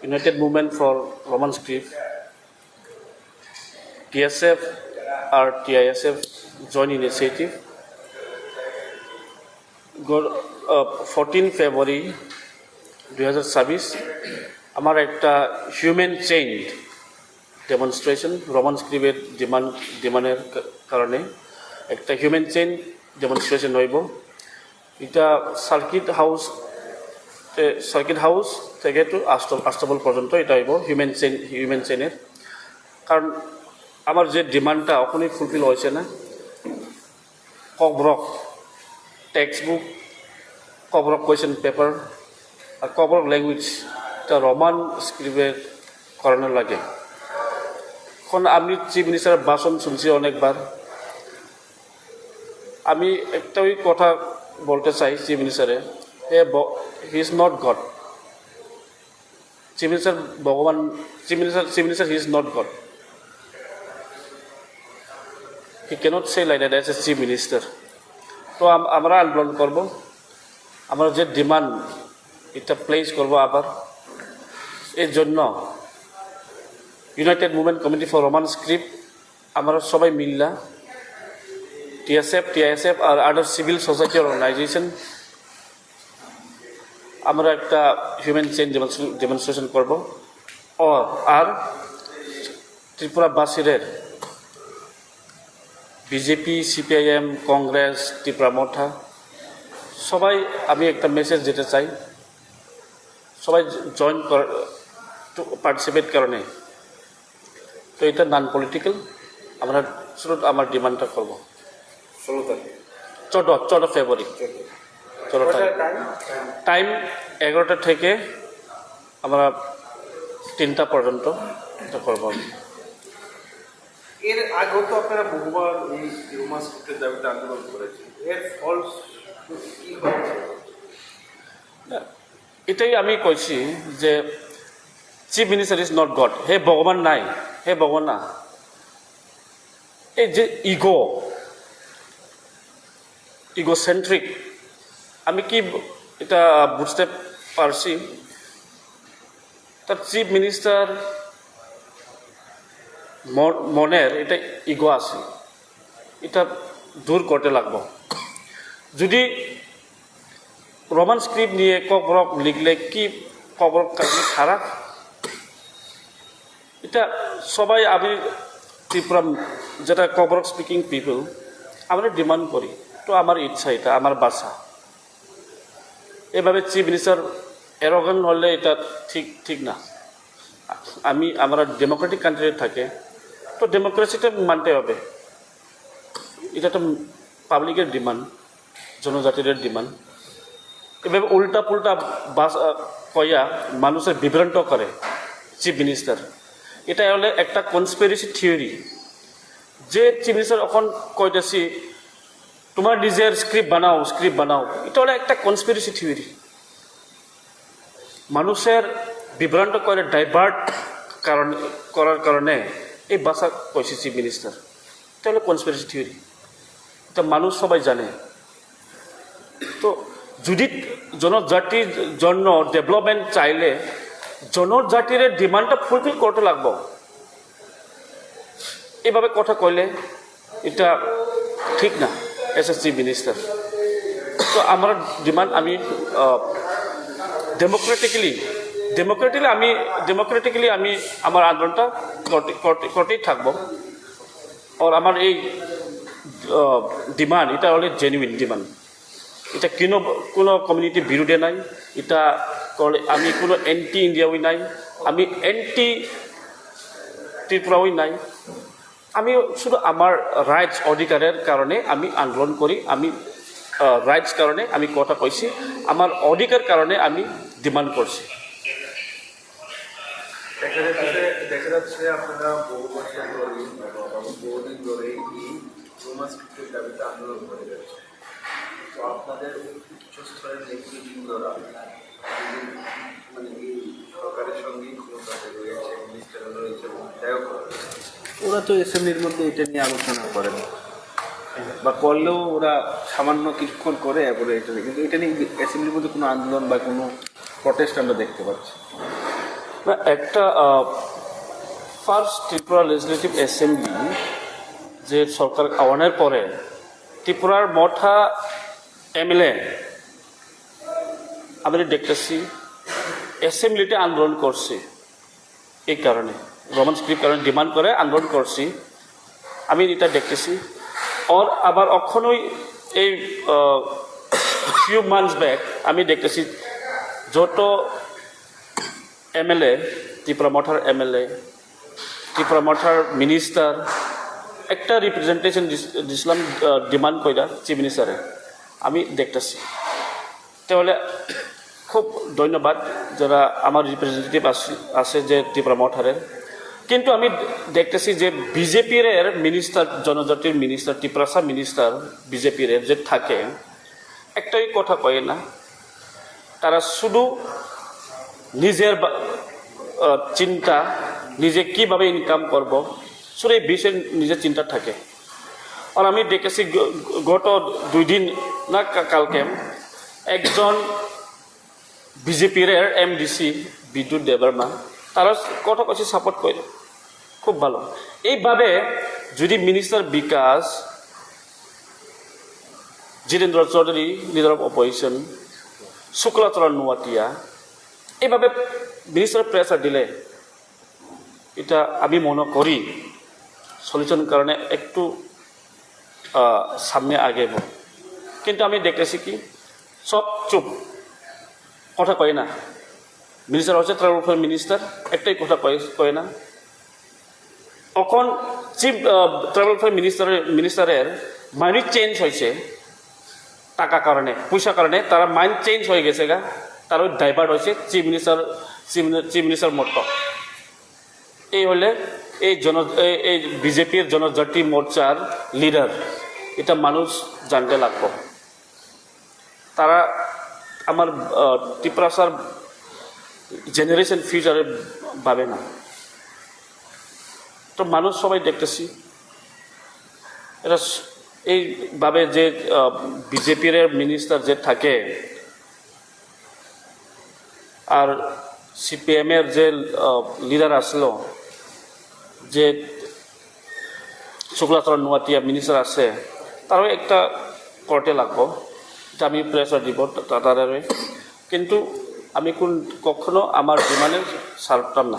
United Movement for Roman Script, TSF or TISF joint initiative. 14 ফেব্রুয়ারি 2026 আমার একটা human chain demonstration Roman স্ক্রিপ্টের ডিমান্ডের কারণে একটা human chain demonstration হইব। এটা সার্কিট হাউস থেকে তো আস্তাবল পর্যন্ত এটা হইব হিউম্যান চেইনের। কারণ আমার যে ডিমান্ডটা ওখানে ফুলফিল হয়েছে না। কবরক টেক্সটবুক, কবরক কোয়েশ্চেন পেপার আর কবরক ল্যাঙ্গুয়েজ এটা রোমান স্ক্রিপ্টের কারণে লাগে। এখন আমি চিফ মিনিস্টারের ভাষণ শুনছি অনেকবার। আমি একটা ওই কথা বলতে চাই চিফ মিনিস্টারে, he is not God. Chief minister ভগবান, chief minister he is not God. He cannot say like that as a chief minister. তো আমরা আন্দোলন করব, আমরা যে ডিমান্ড এটা প্লেস করব আবার। এর জন্য United movement committee for Roman script আমরা সবাই মিললা TISF আর আদার সিভিল সোসাইটি অর্গানাইজেশন আমরা একটা হিউম্যান চেইন ডেমনস্ট্রেশন করব। আর ত্রিপুরাবাসীদের বিজেপি, CPIM, কংগ্রেস, ত্রিপুরা মোঠা সবাই আমি একটা মেসেজ দিতে চাই, সবাই জয়েন পার্টিসিপেট কারণে। তো এটা নন পলিটিক্যাল, আমরা শুরু আমার ডিমান্ডটা করবো 14 ফেব্রুয়ারি। টাইম 11টা থেকে আমরা 3টা পর্যন্ত এটা করবো। এর আগেও তো আপনারা বহুবার এই রোমান স্ক্রিপ্টের দাবিতে আন্দোলন করেছেন, এর ফল কি হয়েছে? এটাই আমি কইছি যে chief minister is not God. হে ভগবান নাই, হে ভগবান না। এই যে ইগোসেন্ট্রিক, আমি কি এটা বুঝতে পারছি, তার চিফ মিনিস্টার মনের এটা ইগো আছে, এটা দূর করতে লাগবো। যদি রোমান স্ক্রিপ্ট নিয়ে কবরক লিখলে কি কবরক খারাপ? এটা সবাই আমি ত্রিপুরা যেটা কবরক স্পিকিং পিপল আমরা ডিমান্ড করি। তো আমার ইচ্ছা, এটা আমার বাসা। এভাবে চিফ মিনিস্টার অ্যারোগেন্ট হলে এটা ঠিক না। আমরা ডেমোক্রেটিক কান্ট্রিতে থাকে, তো ডেমোক্রেসিটা মানতে হবে। এটা তো পাবলিকের ডিমান্ড, জনজাতিদের ডিমান্ড। এভাবে উল্টা পুল্টা কয়া মানুষের বিভ্রান্ত করে চিফ মিনিস্টার। এটা হলে একটা কনস্পিরেসি থিওরি। যে চিফ মিনিস্টার এখন কইতেছি তোমার নিজের স্ক্রিপ্ট বানাও, এটা হলো একটা কনস্পিরেসি থিওরি। মানুষের বিভ্রান্ত করে ডাইভার্ট করার কারণে এই ভাষা কইছে চিফ মিনিস্টার। এটা হলো কনস্পিরেসি থিওরি, এটা মানুষ সবাই জানে। তো যদি জনজাতির জন্য ডেভেলপমেন্ট চাইলে জনজাতির ডিমান্ডটা ফুলফিল করতে লাগবো। এভাবে কথা কইলে এটা ঠিক না এস এ চিফ মিনিস্টার। তো আমার ডিমান্ড আমি ডেমোক্রেটিক্যালি আমি আমার আন্দোলনটা করতেই থাকবো। আর আমার এই ডিমান্ড এটা হলে জেনুইন ডিমান্ড। এটা কোনো কমিউনিটির বিরুদ্ধে নাই। এটা আমি কোনো অ্যান্টি ইন্ডিয়াওই নাই, আমি অ্যান্টি ত্রিপুরাওই নাই। আমি শুধু আমার রাইটস অধিকারের কারণে আমি আন্দোলন করি। আমি রাইটস কারণে আমি কথা কইছি, আমার অধিকার কারণে আমি ডিমান্ড করছি। দেখা যাচ্ছে আপনারা বহু বছর ধরে বহুদিন ধরে এই রোমান স্ক্রিপ্টের দাবিতে আন্দোলন করে যাচ্ছে। তো আপনাদের উচ্চস্তরের নেতৃবৃন্দরা মানে এই সরকারের সঙ্গে ক্ষমতাতে রয়েছে, মিনিস্টার রয়েছে, বিধায়ক, ওরা তো অ্যাসেম্বলির মধ্যে এটা নিয়ে আলোচনা করেন বা করলেও ওরা সামান্য কিছুক্ষণ করে এরপরে এটা নিয়ে, কিন্তু এটা নিয়ে অ্যাসেম্বলির মধ্যে কোনো আন্দোলন বা কোনো প্রটেস্ট আমরা দেখতে পাচ্ছি। না একটা ফার্স্ট ত্রিপুরা লেজিসলেটিভ অ্যাসেম্বলি যে সরকার আওয়ানের পরে ত্রিপুরার মঠা এমএলএ আমি দেখতেছি অ্যাসেম্বলিতে আন্দোলন করছি এই কারণে রোমান স্ক্রিপ্ট কারণে ডিমান্ড করে আন্দোলন করছি আমি এটা দেখতেছি আর আবার অক্ষণই এই ফিউ মান্থস ব্যাক আমি দেখতেছি যত এমএলএ ত্রিপুরা মঠার এমএলএ ত্রিপুরা মঠার মিনিস্টার একটা রিপ্রেজেন্টেশন দিছিলাম ডিমান্ড কইরা চিফ মিনিস্টারে আমি দেখতেছি তাহলে খুব ধন্যবাদ যারা আমার রিপ্রেজেন্টেটিভ আছে যে ত্রিপুরা মঠারের কিন্তু আমি দেখতেছি যে বিজেপির মিনিস্টার জনজাতির মিনিস্টার ত্রিপুরাসা মিনিস্টার বিজেপির যে থাকে একটাই কথা কয় না তারা শুধু নিজের চিন্তা নিজে কিভাবে ইনকাম করব শুধু এই বিষয়ে নিজের চিন্তা থাকে আর আমি দেখেছি গত 2 দিন না কালকে একজন বিজেপির এমডিসি বিদ্যুৎ দেববর্মা তারা কথা কথা সাপোর্ট করে খুব ভালো এইভাবে যদি minister Bikash Jitendra Chowdhury leader of opposition Shuklacharan Noatia এইভাবে মিনিস্টার প্রেসার দিলে এটা আমি মনে করি সলিউশন কারণে একটু সামনে আগেব কিন্তু আমি দেখতেছি কি সব চুপ কথা কয় না মিনিস্টার হচ্ছে ট্রাভেল মিনিস্টার একটাই কথা কয় না এখন চিফ ট্রাভেল মিনিস্টারের মাইন্ড চেঞ্জ হয়েছে টাকা কারণে পয়সা কারণে তারা মাইন্ড চেঞ্জ হয়ে গেছে গা তার ডাইভার্ট হয়েছে চিফ মিনিস্টার মত এই হলে এই বিজেপির জনজাতি মোর্চার লিডার এটা মানুষ জানতে লাগবে তারা আমার ত্রিপুরাসার জেনারেশন ফিউচারে ভাবে না তো মানুষ সবাই দেখতেছি এটা এইভাবে যে বিজেপির মিনিস্টার যে থাকে আর সিপিএমের যে লিডার আসলো যে শুক্লাচরণ নোয়াতিয়া মিনিস্টার আছে তারও একটা করতে লাগবো এটা আমি প্রেসার দিব তাদের কিন্তু আমি কখনো আমার ডিমান্ডে ছাড়তাম না